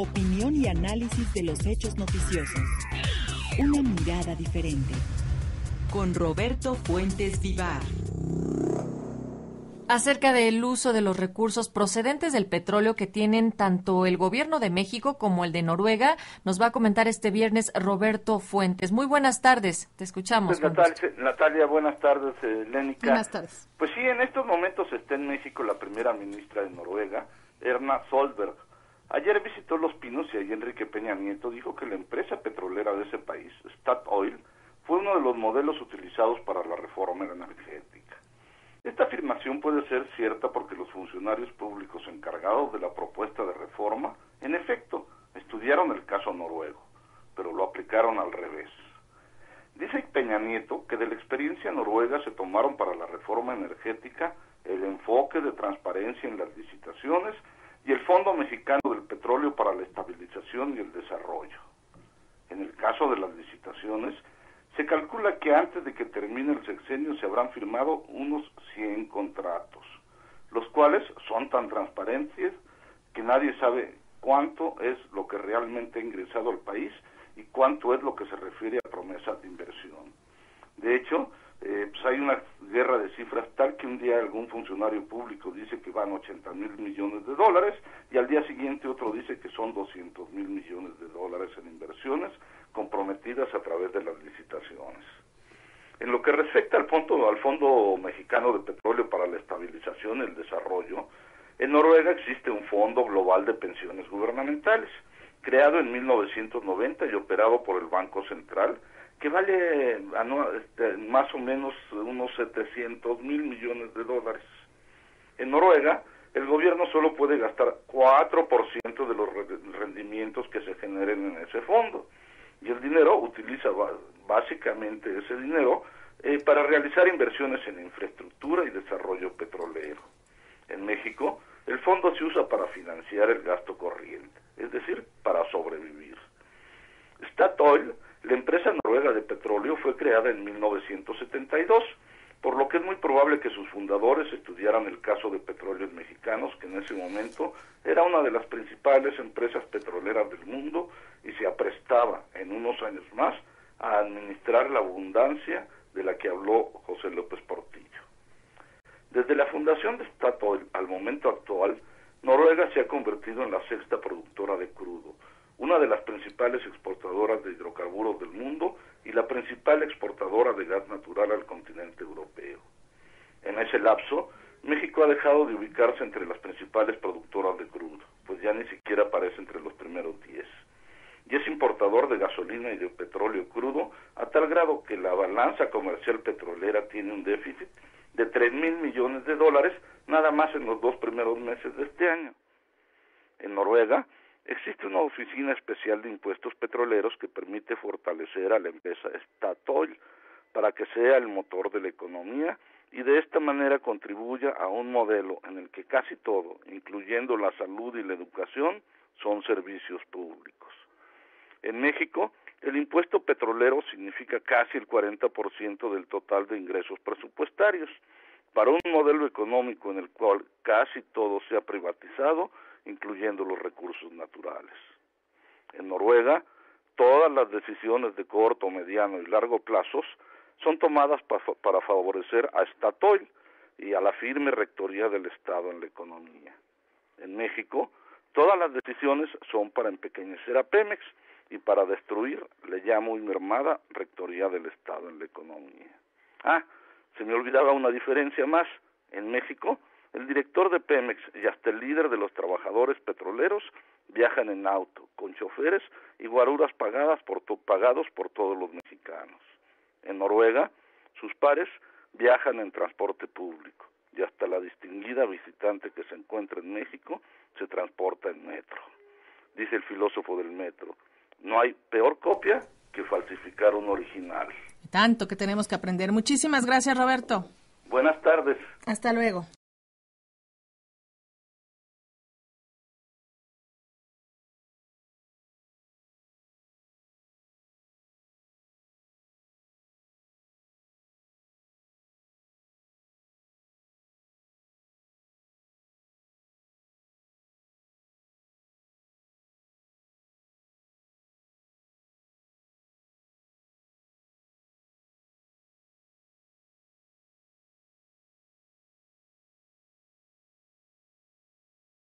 Opinión y análisis de los hechos noticiosos. Una mirada diferente. Con Roberto Fuentes Vivar. Acerca del uso de los recursos procedentes del petróleo que tienen tanto el gobierno de México como el de Noruega, nos va a comentar este viernes Roberto Fuentes. Muy buenas tardes, te escuchamos. Pues Natalia, buenas tardes, Lénica. Buenas tardes. Pues sí, en estos momentos está en México la primera ministra de Noruega, Erna Solberg. Ayer visitó Los Pinos y ahí Enrique Peña Nieto dijo que la empresa petrolera de ese país, Statoil, fue uno de los modelos utilizados para la reforma energética. Esta afirmación puede ser cierta porque los funcionarios públicos encargados de la propuesta de reforma, en efecto, estudiaron el caso noruego, pero lo aplicaron al revés. Dice Peña Nieto que de la experiencia noruega se tomaron para la reforma energética el enfoque de transparencia en las licitaciones y el Fondo Mexicano del Petróleo para la Estabilización y el Desarrollo. En el caso de las licitaciones, se calcula que antes de que termine el sexenio se habrán firmado unos 100 contratos, los cuales son tan transparentes que nadie sabe cuánto es lo que realmente ha ingresado al país y cuánto es lo que se refiere a promesas de inversión. De hecho, pues hay una guerra de cifras tal que un día algún funcionario público dice que van 80,000 millones de dólares y al día siguiente otro dice que son 200,000 millones de dólares en inversiones comprometidas a través de las licitaciones. En lo que respecta al Fondo Mexicano de Petróleo para la Estabilización y el Desarrollo, en Noruega existe un Fondo Global de Pensiones Gubernamentales, creado en 1990 y operado por el Banco Central, que vale más o menos unos 700,000 millones de dólares. En Noruega, el gobierno solo puede gastar 4% de los rendimientos que se generen en ese fondo, y el dinero utiliza básicamente ese dinero para realizar inversiones en infraestructura y desarrollo petrolero. En México, el fondo se usa para financiar el gasto corriente, es decir, para sobrevivir. Statoil, la empresa noruega de petróleo, fue creada en 1972, por lo que es muy probable que sus fundadores estudiaran el caso de Petróleos Mexicanos, que en ese momento era una de las principales empresas petroleras del mundo y se aprestaba en unos años más a administrar la abundancia de la que habló José López Portillo. Desde la fundación de Statoil al momento actual, Noruega se ha convertido en la sexta productora de crudo, una de las principales exportadoras de hidrocarburos del mundo y la principal exportadora de gas natural al continente europeo. En ese lapso, México ha dejado de ubicarse entre las principales productoras de crudo, pues ya ni siquiera aparece entre los primeros 10. Y es importador de gasolina y de petróleo crudo a tal grado que la balanza comercial petrolera tiene un déficit de 3,000 millones de dólares nada más en los 2 primeros meses de este año. En Noruega existe una oficina especial de impuestos petroleros que permite fortalecer a la empresa Statoil para que sea el motor de la economía y de esta manera contribuya a un modelo en el que casi todo, incluyendo la salud y la educación, son servicios públicos. En México, el impuesto petrolero significa casi el 40% del total de ingresos presupuestarios. Para un modelo económico en el cual casi todo se ha privatizado, incluyendo los recursos naturales. En Noruega, todas las decisiones de corto, mediano y largo plazos son tomadas para favorecer a Statoil y a la firme rectoría del Estado en la economía. En México, todas las decisiones son para empequeñecer a Pemex y para destruir la ya muy mermada rectoría del Estado en la economía. Se me olvidaba una diferencia más. En México, el director de Pemex y hasta el líder de los trabajadores petroleros viajan en auto, con choferes y guaruras pagados por todos los mexicanos. En Noruega, sus pares viajan en transporte público y hasta la distinguida visitante que se encuentra en México se transporta en metro. Dice el filósofo del metro, no hay peor copia que falsificar un original. Tanto que tenemos que aprender. Muchísimas gracias, Roberto. Buenas tardes. Hasta luego.